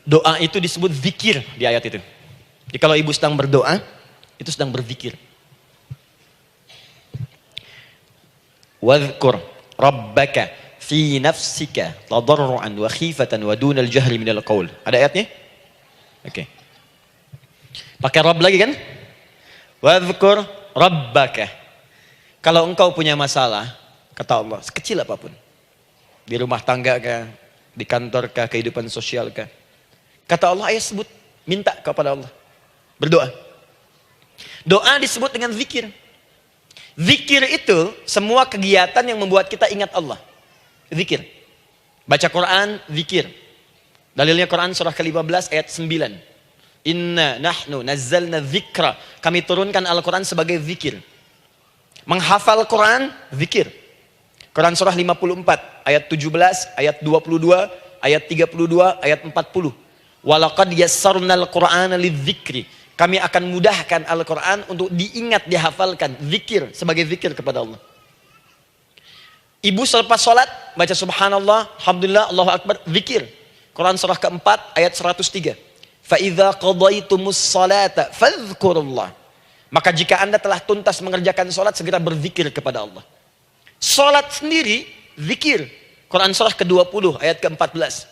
Doa itu disebut zikir di ayat itu. Jadi kalau ibu sedang berdoa, itu sedang berzikir. Wadhkur rabbaka fi nafsika tadarruan wa khifatan wa dunal jahri minal qaul. Ada ayatnya? Oke. Pakai Rabb lagi kan? Wadhkur rabbaka. Kalau engkau punya masalah, kata Allah, sekecil apapun, di rumah tangga kah, di kantor kah, kehidupan sosial kah, kata Allah, ayo sebut, minta kepada Allah, berdoa. Doa disebut dengan zikir. Zikir itu semua kegiatan yang membuat kita ingat Allah. Zikir. Baca Quran, zikir. Dalilnya Quran surah ke-15 ayat 9. Inna nahnu nazzalna dzikra. Kami turunkan Al-Quran sebagai zikir. Menghafal Quran, zikir. Quran surah 54 ayat 17, ayat 22, ayat 32, ayat 40. Walaqad yassarnal Qur'ana lidzikri. Kami akan mudahkan Al-Quran untuk diingat, dihafalkan. Zikir, sebagai zikir kepada Allah. Ibu selepas sholat, baca subhanallah, alhamdulillah, Allahu Akbar, zikir. Quran surah keempat, ayat 103. فَإِذَا قَضَيْتُمُ الصَّلَاةَ فَاذْكُرُوا اللَّهَ. Maka jika anda telah tuntas mengerjakan sholat, segera berzikir kepada Allah. Sholat sendiri, zikir. Quran surah ke-20, ayat ke-14.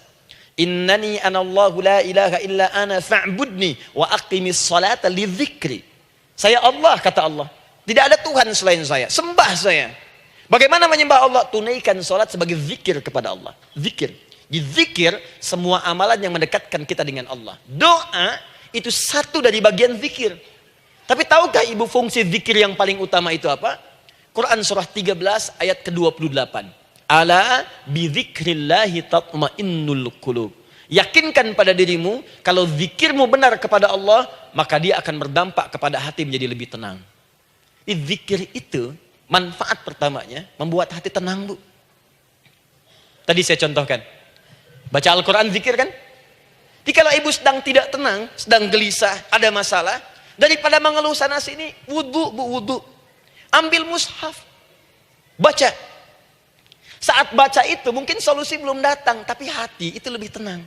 Innani anallahu la ilaha illa ana fa'budni wa aqimis salata lidzikri. Saya Allah, kata Allah. Tidak ada Tuhan selain saya. Sembah saya. Bagaimana menyembah Allah? Tunaikan salat sebagai zikir kepada Allah. Zikir. Di zikir semua amalan yang mendekatkan kita dengan Allah. Doa itu satu dari bagian zikir. Tapi tahukah ibu fungsi zikir yang paling utama itu apa? Quran surah 13 ayat ke-28. Ala bidzikrillahi tatmainnul qulub. Yakinkan pada dirimu, kalau zikirmu benar kepada Allah, maka dia akan berdampak kepada hati menjadi lebih tenang. Zikir itu manfaat pertamanya membuat hati tenang, Bu. Tadi saya contohkan. Baca Al-Quran zikir kan? Jadi kalau ibu sedang tidak tenang, sedang gelisah, ada masalah, daripada mengeluh sana sini, wudu, Bu, wudu. Ambil mushaf. Baca. Saat baca itu mungkin solusi belum datang, tapi hati itu lebih tenang.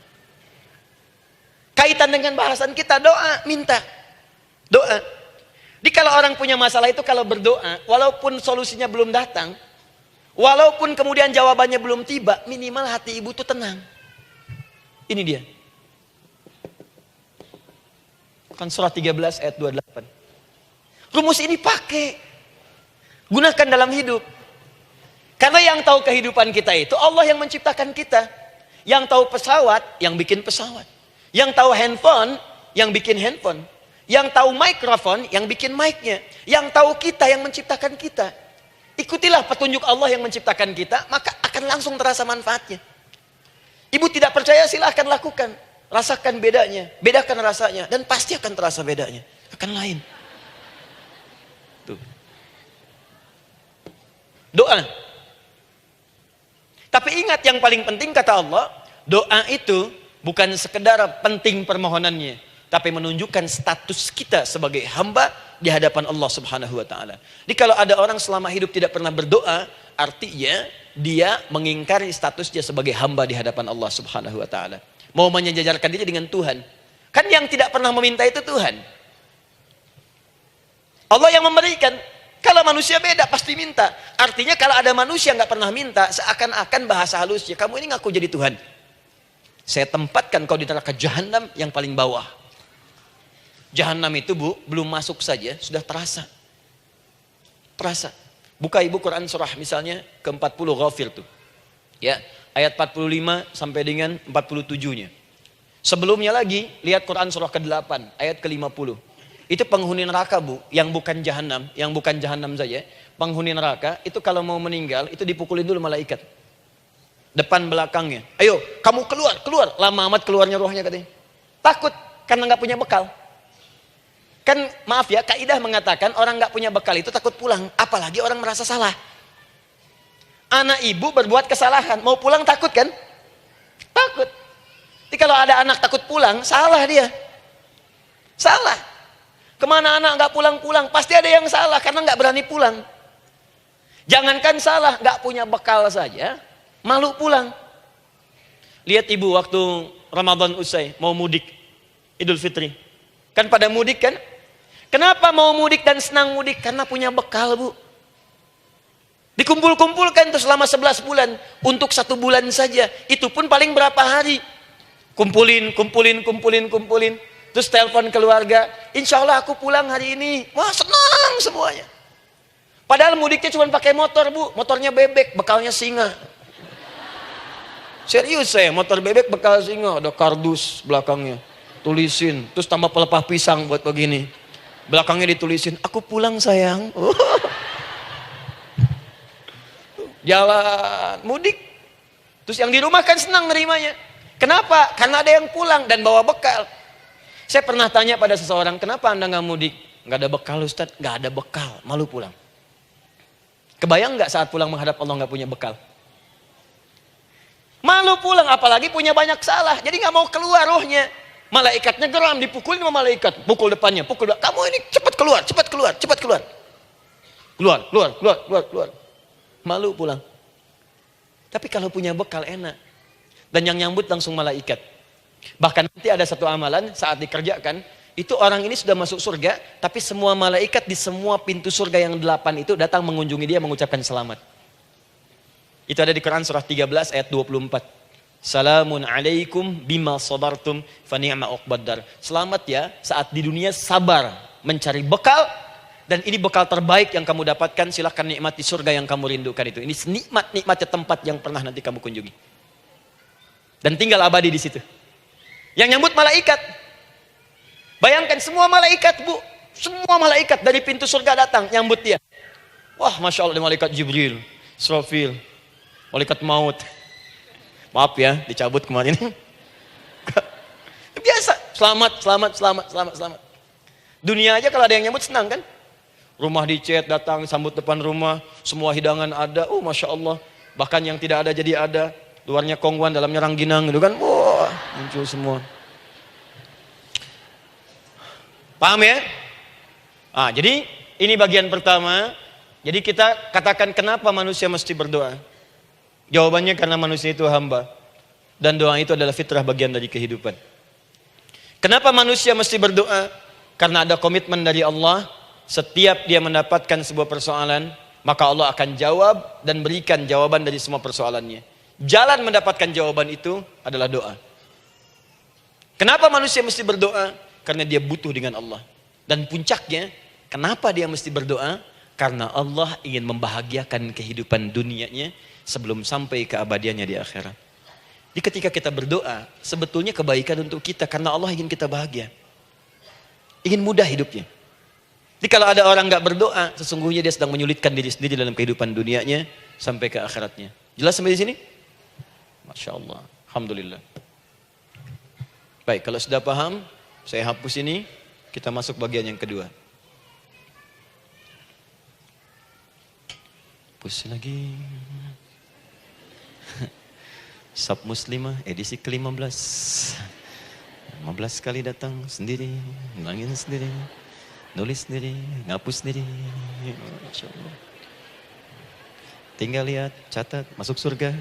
Kaitan dengan bahasan kita, doa, minta. Doa. Jadi kalau orang punya masalah itu kalau berdoa, walaupun solusinya belum datang, walaupun kemudian jawabannya belum tiba, minimal hati ibu itu tenang. Ini dia. Kan surah 13 ayat 28. Rumus ini pakai. Gunakan dalam hidup. Karena yang tahu kehidupan kita itu Allah yang menciptakan kita. Yang tahu pesawat, yang bikin pesawat. Yang tahu handphone, yang bikin handphone. Yang tahu mikrofon, yang bikin mic-nya. Yang tahu kita, yang menciptakan kita. Ikutilah petunjuk Allah yang menciptakan kita, maka akan langsung terasa manfaatnya. Ibu tidak percaya, silahkan lakukan. Rasakan bedanya, bedakan rasanya, dan pasti akan terasa bedanya. Akan lain. Tuh. Doa. Tapi ingat yang paling penting kata Allah, doa itu bukan sekedar penting permohonannya, tapi menunjukkan status kita sebagai hamba di hadapan Allah Subhanahu wa taala. Jadi kalau ada orang selama hidup tidak pernah berdoa, artinya dia mengingkari statusnya sebagai hamba di hadapan Allah Subhanahu wa taala. Mau menyejajarkan diri dengan Tuhan. Kan yang tidak pernah meminta itu Tuhan. Allah yang memberikan. Kalau manusia beda pasti minta. Artinya kalau ada manusia nggak pernah minta, seakan-akan bahasa halusnya, kamu ini ngaku jadi Tuhan. Saya tempatkan kau di neraka jahanam yang paling bawah. Jahanam itu, Bu, belum masuk saja sudah terasa. Terasa. Buka ibu Quran surah misalnya ke-40 Ghafir tuh. Ya, ayat 45 sampai dengan 47-nya. Sebelumnya lagi lihat Quran surah ke-8 ayat ke-50. Itu penghuni neraka, Bu, yang bukan jahanam, saja. Penghuni neraka itu kalau mau meninggal itu dipukulin dulu malaikat. Depan belakangnya. Ayo, kamu keluar. Lama amat keluarnya rohnya katanya. Takut karena nggak punya bekal. Kan maaf ya, kaidah mengatakan orang nggak punya bekal itu takut pulang, apalagi orang merasa salah. Anak ibu berbuat kesalahan, mau pulang takut kan? Takut. Jadi kalau ada anak takut pulang, salah dia. Salah. Kemana anak nggak pulang-pulang? Pasti ada yang salah karena nggak berani pulang. Jangankan salah, nggak punya bekal saja, malu pulang. Lihat ibu waktu Ramadan usai, mau mudik Idul Fitri. Kan pada mudik kan? Kenapa mau mudik dan senang mudik? Karena punya bekal, Bu. Dikumpul-kumpulkan tuh selama 11 bulan. Untuk 1 bulan saja. Itu pun paling berapa hari. Kumpulin. Terus telepon keluarga. Insya Allah aku pulang hari ini. Wah, senang semuanya. Padahal mudiknya cuma pakai motor, Bu. Motornya bebek, bekalnya singa. Serius saya, motor bebek bekal singa. Ada kardus belakangnya. Tulisin. Terus tambah pelepah pisang buat begini. Belakangnya ditulisin, aku pulang sayang. Jalan, mudik. Terus yang di rumah kan senang nerimanya. Kenapa? Karena ada yang pulang dan bawa bekal. Saya pernah tanya pada seseorang, kenapa anda nggak mudik? Nggak ada bekal Ustaz, nggak ada bekal, malu pulang. Kebayang nggak saat pulang menghadap Allah nggak punya bekal? Malu pulang, apalagi punya banyak salah. Jadi nggak mau keluar rohnya. Malaikatnya geram, dipukulin sama malaikat. Pukul depannya, pukul belakang. Kamu ini cepat keluar, cepat keluar, cepat keluar. Keluar. Malu pulang. Tapi kalau punya bekal enak. Dan yang nyambut langsung malaikat. Bahkan nanti ada satu amalan saat dikerjakan. Itu orang ini sudah masuk surga. Tapi semua malaikat di semua pintu surga yang 8 itu datang mengunjungi dia mengucapkan selamat. Itu ada di Quran surah 13 ayat 24. Salamun alaikum bima sabartum fa ni'ma uqbaddar. Selamat ya saat di dunia sabar mencari bekal dan ini bekal terbaik yang kamu dapatkan, silahkan nikmati surga yang kamu rindukan itu. Ini nikmatnya tempat yang pernah nanti kamu kunjungi. Dan tinggal abadi di situ. Yang nyambut malaikat. Bayangkan semua malaikat, Bu. Semua malaikat dari pintu surga datang nyambut dia. Wah, Masya Allah, malaikat Jibril, Israfil, malaikat maut. Maaf ya, dicabut kemarin. Biasa, selamat. Dunia aja kalau ada yang nyambut senang kan? Rumah dicet, datang, sambut depan rumah, semua hidangan ada, Masya Allah. Bahkan yang tidak ada jadi ada. Luarnya kongwan, dalamnya rangginang gitu kan. Wah, muncul semua. Paham ya? Jadi ini bagian pertama. Jadi kita katakan kenapa manusia mesti berdoa. Jawabannya karena manusia itu hamba. Dan doa itu adalah fitrah bagian dari kehidupan. Kenapa manusia mesti berdoa? Karena ada komitmen dari Allah. Setiap dia mendapatkan sebuah persoalan, maka Allah akan jawab dan berikan jawaban dari semua persoalannya. Jalan mendapatkan jawaban itu adalah doa. Kenapa manusia mesti berdoa? Karena dia butuh dengan Allah. Dan puncaknya, kenapa dia mesti berdoa? Karena Allah ingin membahagiakan kehidupan dunianya sebelum sampai keabadiannya di akhirat. Jadi ketika kita berdoa, sebetulnya kebaikan untuk kita karena Allah ingin kita bahagia. Ingin mudah hidupnya. Jadi kalau ada orang nggak berdoa, sesungguhnya dia sedang menyulitkan diri sendiri dalam kehidupan dunianya sampai ke akhiratnya. Jelas sampai di sini? Masya Allah. Alhamdulillah. Baik, kalau sudah paham, saya hapus ini, kita masuk bagian yang kedua. Hapus lagi. Sab Muslimah edisi ke-15. 15 kali datang sendiri, ngulangin sendiri, nulis sendiri, ngapus sendiri. Masya Allah. Tinggal lihat, catat, masuk surga.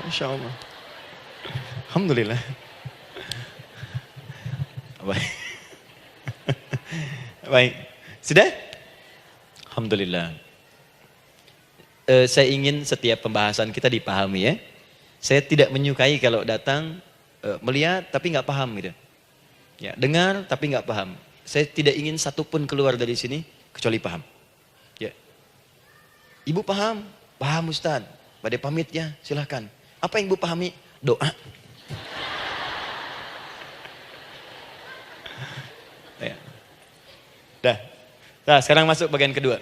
Masya Allah. Alhamdulillah. Baik. Baik. Sudah? Alhamdulillah. Saya ingin setiap pembahasan kita dipahami ya. Saya tidak menyukai kalau datang melihat tapi nggak paham gitu. Ya, dengar tapi nggak paham. Saya tidak ingin satupun keluar dari sini kecuali paham. Ya. Ibu paham? Paham Ustaz. Pada pamit ya, silahkan. Apa yang ibu pahami? Doa. Ya. Dah. Nah, sekarang masuk bagian kedua.